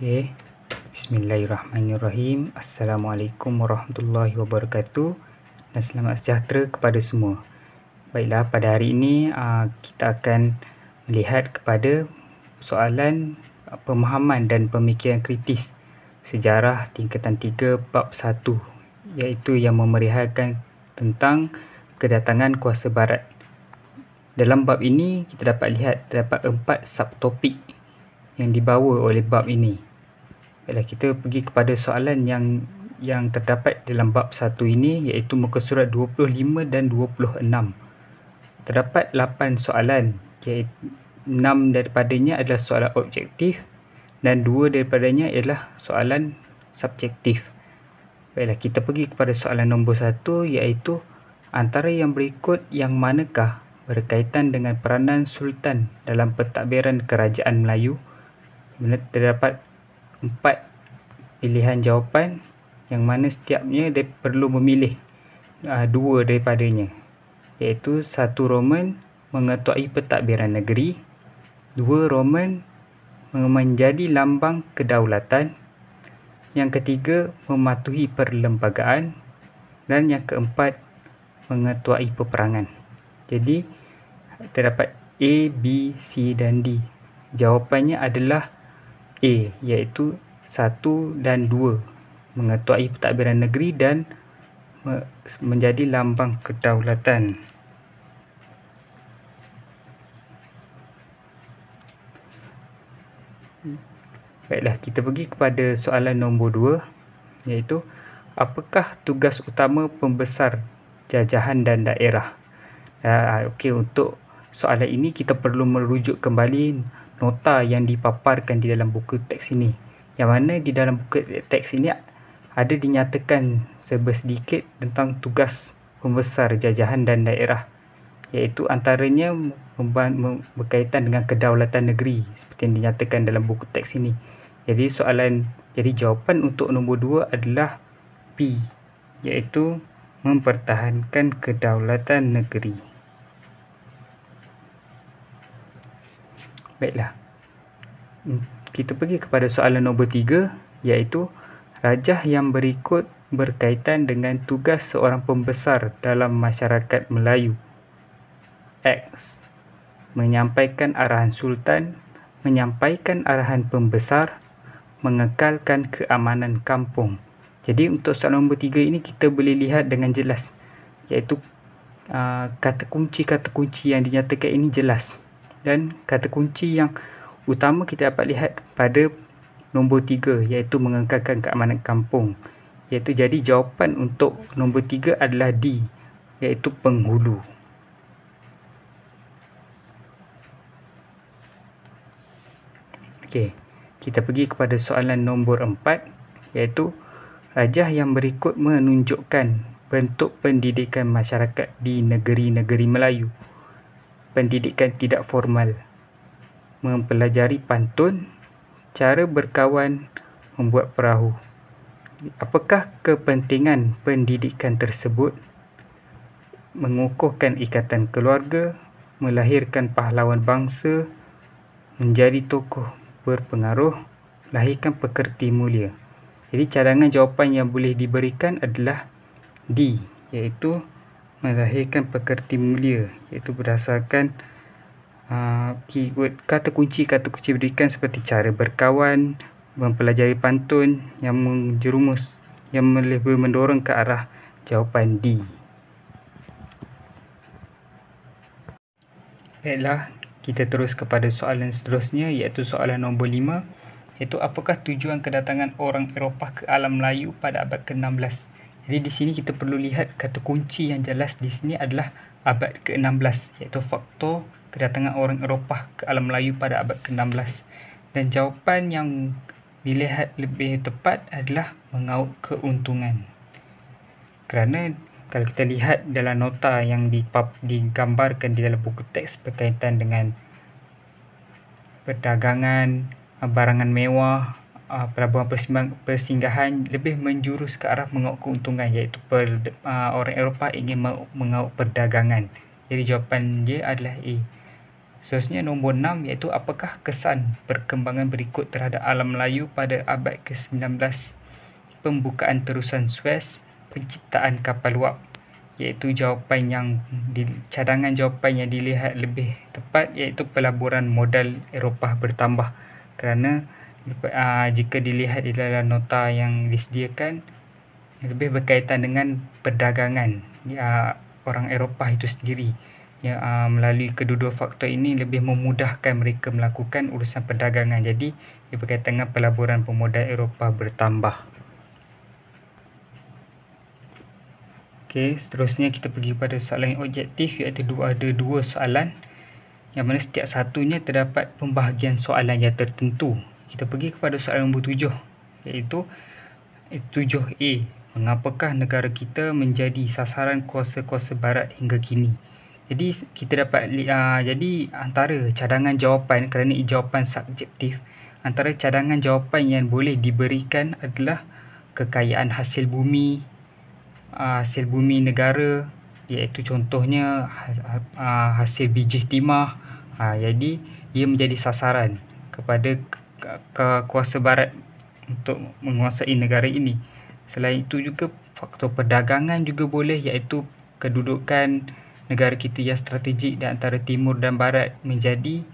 Okey. Bismillahirrahmanirrahim. Assalamualaikum warahmatullahi wabarakatuh dan selamat sejahtera kepada semua. Baiklah, pada hari ini kita akan melihat kepada soalan pemahaman dan pemikiran kritis sejarah tingkatan 3 bab 1, iaitu yang memeriahkan tentang kedatangan kuasa barat. Dalam bab ini kita dapat lihat terdapat 4 subtopik yang dibawa oleh bab ini. Baiklah, kita pergi kepada soalan yang terdapat dalam bab 1 ini, iaitu muka surat 25 dan 26. Terdapat 8 soalan, iaitu 6 daripadanya adalah soalan objektif dan 2 daripadanya ialah soalan subjektif. Baiklah, kita pergi kepada soalan nombor 1, iaitu antara yang berikut yang manakah berkaitan dengan peranan Sultan dalam pentadbiran kerajaan Melayu? Terdapat 4 pilihan jawapan yang mana setiapnya dia perlu memilih 2 daripadanya, iaitu 1 Roman mengetuai pentadbiran negeri, 2 Roman menjadi lambang kedaulatan, yang ketiga mematuhi perlembagaan, dan yang keempat mengetuai peperangan. Jadi terdapat A, B, C dan D. Jawapannya adalah A, iaitu 1 dan 2, mengetuai pentadbiran negeri dan menjadi lambang kedaulatan. Baiklah, kita pergi kepada soalan nombor 2, iaitu apakah tugas utama pembesar jajahan dan daerah? Okey, untuk soalan ini kita perlu merujuk kembali nota yang dipaparkan di dalam buku teks ini, yang mana di dalam buku teks ini ada dinyatakan sedikit tentang tugas pembesar jajahan dan daerah, iaitu antaranya berkaitan dengan kedaulatan negeri seperti yang dinyatakan dalam buku teks ini. Jadi jawapan untuk nombor 2 adalah B, iaitu mempertahankan kedaulatan negeri. Baiklah, kita pergi kepada soalan nombor 3, iaitu rajah yang berikut berkaitan dengan tugas seorang pembesar dalam masyarakat Melayu. X. Menyampaikan arahan Sultan, menyampaikan arahan pembesar, mengekalkan keamanan kampung. Jadi untuk soalan nombor 3 ini kita boleh lihat dengan jelas, iaitu kata kunci yang dinyatakan ini jelas. Dan kata kunci yang utama kita dapat lihat pada nombor 3, iaitu mengekalkan keamanan kampung. Jadi jawapan untuk nombor 3 adalah D, iaitu penghulu. Okey, kita pergi kepada soalan nombor 4, iaitu rajah yang berikut menunjukkan bentuk pendidikan masyarakat di negeri-negeri Melayu. Pendidikan tidak formal, mempelajari pantun, cara berkawan, membuat perahu. Apakah kepentingan pendidikan tersebut? Mengukuhkan ikatan keluarga, melahirkan pahlawan bangsa, menjadi tokoh berpengaruh, lahirkan pekerti mulia. Jadi cadangan jawapan yang boleh diberikan adalah D, iaitu melahirkan pekerti mulia, iaitu berdasarkan keyword kata kunci berikan seperti cara berkawan, mempelajari pantun, yang menjerumus, yang lebih mendorong ke arah jawapan D. Baiklah, kita terus kepada soalan seterusnya, iaitu soalan nombor 5, iaitu apakah tujuan kedatangan orang Eropah ke alam Melayu pada abad ke-16? Jadi di sini kita perlu lihat kata kunci yang jelas di sini adalah abad ke-16, iaitu faktor kedatangan orang Eropah ke alam Melayu pada abad ke-16. Dan jawapan yang dilihat lebih tepat adalah mengaut keuntungan. Kerana kalau kita lihat dalam nota yang digambarkan di dalam buku teks berkaitan dengan perdagangan, barangan mewah, pelabuhan persinggahan, lebih menjurus ke arah mengaut keuntungan, iaitu orang Eropah ingin mengaut perdagangan. Jadi jawapan dia adalah A. Seterusnya nombor 6 iaitu apakah kesan perkembangan berikut terhadap alam Melayu pada abad ke-19? Pembukaan terusan Suez, penciptaan kapal luap. Iaitu cadangan jawapan yang dilihat lebih tepat iaitu pelaburan modal Eropah bertambah, kerana jika dilihat di dalam nota yang disediakan lebih berkaitan dengan perdagangan orang Eropah itu sendiri. Melalui kedua-dua faktor ini lebih memudahkan mereka melakukan urusan perdagangan. Jadi ia berkaitan dengan pelaburan pemodal Eropah bertambah. Okey, seterusnya kita pergi pada soalan yang objektif, iaitu ada dua soalan yang mana setiap satunya terdapat pembahagian soalan yang tertentu. Kita pergi kepada soalan nombor 7, iaitu 7A. Mengapakah negara kita menjadi sasaran kuasa-kuasa barat hingga kini? Jadi kita dapat jadi antara cadangan jawapan, kerana ini jawapan subjektif, antara cadangan jawapan yang boleh diberikan adalah kekayaan hasil bumi negara, iaitu contohnya hasil bijih timah. Jadi ia menjadi sasaran kepada kuasa barat untuk menguasai negara ini. Selain itu juga faktor perdagangan juga boleh, iaitu kedudukan negara kita yang strategik di antara timur dan barat menjadi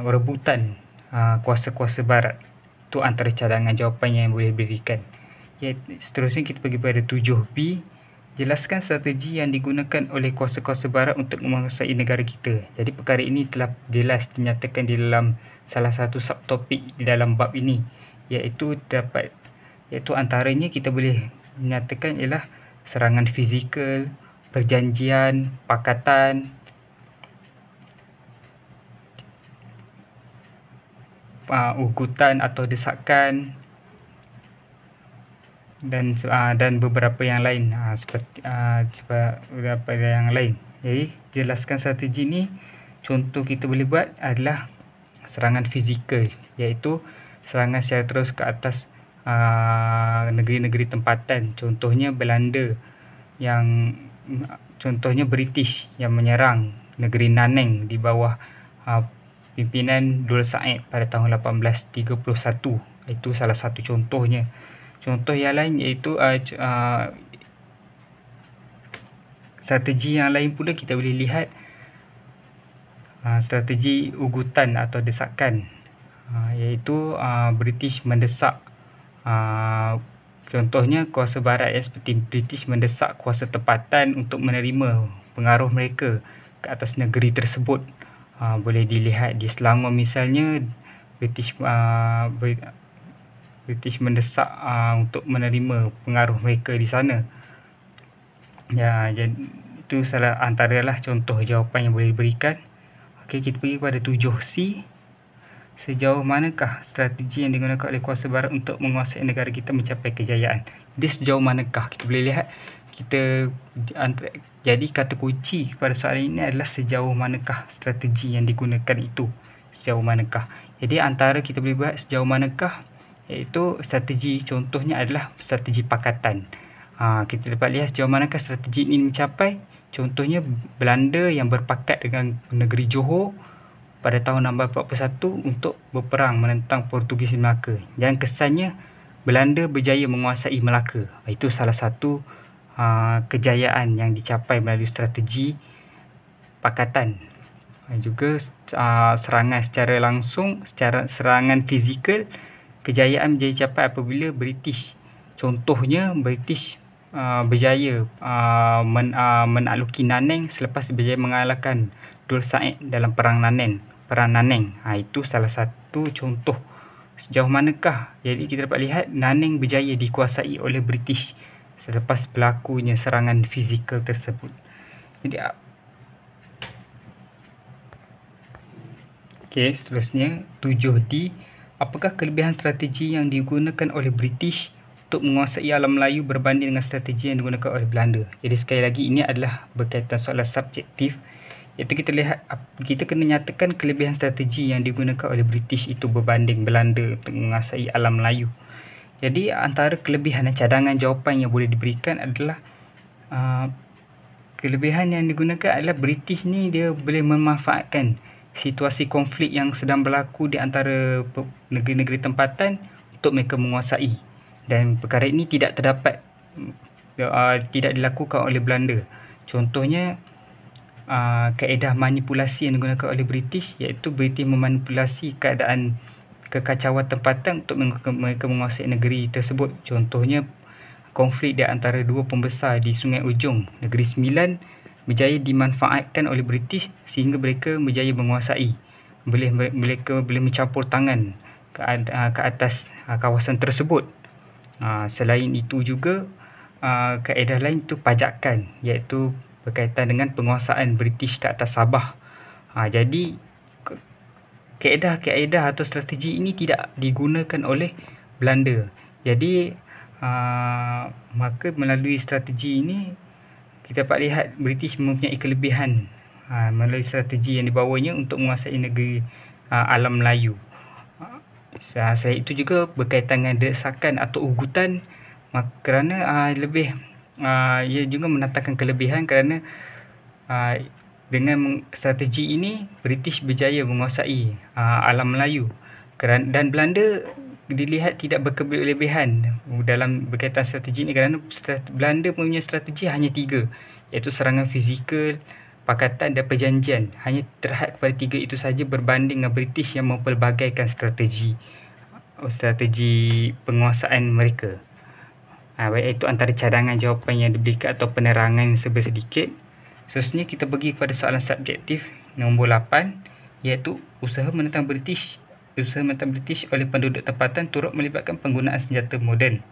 rebutan kuasa-kuasa barat. Itu antara cadangan jawapan yang boleh diberikan. Seterusnya kita pergi pada 7B. Jelaskan strategi yang digunakan oleh kuasa-kuasa barat untuk menguasai negara kita. Jadi perkara ini telah jelas dinyatakan di dalam salah satu subtopik di dalam bab ini, iaitu antaranya kita boleh menyatakan ialah serangan fizikal, perjanjian, pakatan, ugutan atau desakan, dan beberapa yang lain, seperti beberapa yang lain. Jadi jelaskan strategi ni, contoh kita boleh buat adalah serangan fizikal, iaitu serangan secara terus ke atas negeri-negeri tempatan. Contohnya Belanda, contohnya British yang menyerang negeri Nanning di bawah pimpinan Dul Said pada tahun 1831. Itu salah satu contohnya. Contoh yang lain iaitu strategi yang lain pula kita boleh lihat strategi ugutan atau desakan, iaitu British mendesak, contohnya kuasa barat seperti British mendesak kuasa tempatan untuk menerima pengaruh mereka ke atas negeri tersebut. Boleh dilihat di Selangor misalnya, British mendesak untuk menerima pengaruh mereka di sana. Jadi itu salah antaralah contoh jawapan yang boleh diberikan. Okey, kita pergi kepada 7C. Sejauh manakah strategi yang digunakan oleh kuasa barat untuk menguasai negara kita mencapai kejayaan? Jadi sejauh manakah? Kita boleh lihat, jadi kata kunci kepada soalan ini adalah sejauh manakah strategi yang digunakan itu. Sejauh manakah? Jadi antara kita boleh buat sejauh manakah, iaitu strategi contohnya adalah strategi pakatan. Kita dapat lihat sejauh manakah strategi ini mencapai. Contohnya Belanda yang berpakat dengan negeri Johor pada tahun 1641 untuk berperang menentang Portugis di Melaka. Dan kesannya Belanda berjaya menguasai Melaka. Itu salah satu kejayaan yang dicapai melalui strategi pakatan. Juga serangan secara langsung, serangan fizikal, kejayaan menjadi capai apabila British, contohnya British berjaya menakluki Nanning selepas berjaya mengalahkan Dul Said dalam perang Nanning. Itu salah satu contoh sejauh manakah. Jadi kita dapat lihat Nanning berjaya dikuasai oleh British selepas berlakunya serangan fizikal tersebut. Jadi seterusnya 7D. Apakah kelebihan strategi yang digunakan oleh British untuk menguasai alam Melayu berbanding dengan strategi yang digunakan oleh Belanda? Jadi sekali lagi ini adalah berkaitan soalan subjektif, iaitu kita kena nyatakan kelebihan strategi yang digunakan oleh British itu berbanding Belanda untuk menguasai alam Melayu. Jadi antara kelebihan dan cadangan jawapan yang boleh diberikan adalah kelebihan yang digunakan adalah British ni dia boleh memanfaatkan situasi konflik yang sedang berlaku di antara negeri-negeri tempatan untuk mereka menguasai. Dan perkara ini tidak terdapat, tidak dilakukan oleh Belanda. Contohnya, kaedah manipulasi yang digunakan oleh British, iaitu British memanipulasi keadaan kekacauan tempatan untuk mereka menguasai negeri tersebut. Contohnya, konflik di antara dua pembesar di Sungai Ujong, Negeri Sembilan, berjaya dimanfaatkan oleh British sehingga mereka berjaya menguasai. Mereka boleh mencampur tangan ke atas kawasan tersebut. Selain itu juga, kaedah lain itu pajakan, iaitu berkaitan dengan penguasaan British ke atas Sabah. Jadi kaedah-kaedah atau strategi ini tidak digunakan oleh Belanda. Jadi maka melalui strategi ini kita dapat lihat British mempunyai kelebihan melalui strategi yang dibawanya untuk menguasai negeri alam Melayu. Selain itu juga berkaitan dengan desakan atau ugutan, kerana ia juga mendatangkan kelebihan kerana dengan strategi ini British berjaya menguasai alam Melayu, dan Belanda dilihat tidak berkelebihan dalam berkaitan strategi ini kerana Belanda punya strategi hanya 3, iaitu serangan fizikal, pakatan dan perjanjian. Hanya terhad kepada 3 itu saja berbanding dengan British yang mempelbagaikan strategi penguasaan mereka. Baik, itu antara cadangan jawapan yang diberikan atau penerangan sedikit. Seterusnya kita pergi kepada soalan subjektif nombor 8, iaitu usaha menentang British oleh penduduk tempatan turut melibatkan penggunaan senjata moden.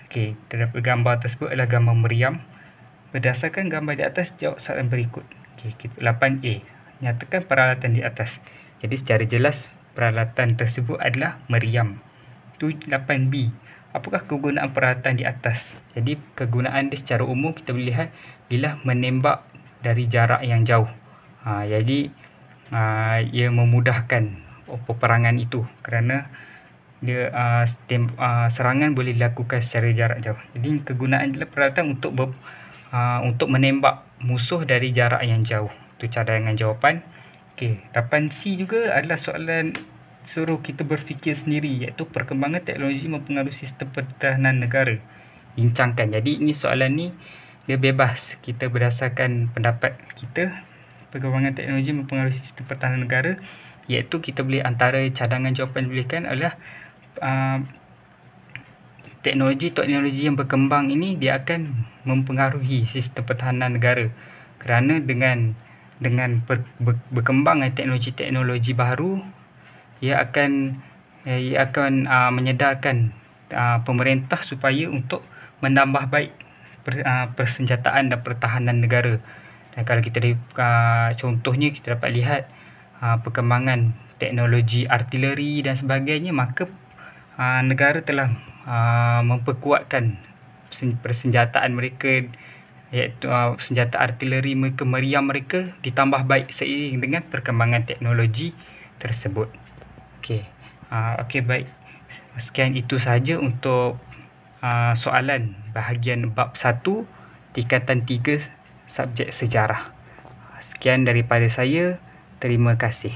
Okey, terdapat gambar tersebut adalah gambar meriam. Berdasarkan gambar di atas, jawab soalan berikut. Okey, 8A. Nyatakan peralatan di atas. Jadi secara jelas peralatan tersebut adalah meriam. 8B. Apakah kegunaan peralatan di atas? Jadi kegunaan dia secara umum kita boleh lihat ialah menembak dari jarak yang jauh. Jadi ia memudahkan peperangan itu kerana dia serangan boleh dilakukan secara jarak jauh. Jadi kegunaan adalah peralatan untuk menembak musuh dari jarak yang jauh. Itu cadangan jawapan. Okey, 8C juga adalah soalan suruh kita berfikir sendiri, iaitu perkembangan teknologi mempengaruhi sistem pertahanan negara. Bincangkan. Jadi ini soalan ni dia bebas, kita berdasarkan pendapat kita. Perkembangan teknologi mempengaruhi sistem pertahanan negara, iaitu kita boleh antara cadangan jawapan diberikan adalah teknologi yang berkembang ini dia akan mempengaruhi sistem pertahanan negara, kerana dengan berkembangnya teknologi baru, ia akan menyedarkan pemerintah supaya untuk menambah baik persenjataan dan pertahanan negara. Dan kalau kita contohnya kita dapat lihat perkembangan teknologi artileri dan sebagainya, maka negara telah memperkuatkan persenjataan mereka, iaitu senjata artileri mereka, meriam mereka ditambah baik seiring dengan perkembangan teknologi tersebut. Okey, baik. Sekian itu sahaja untuk soalan bahagian bab 1 tingkatan 3 subjek sejarah. Sekian daripada saya. Terima kasih.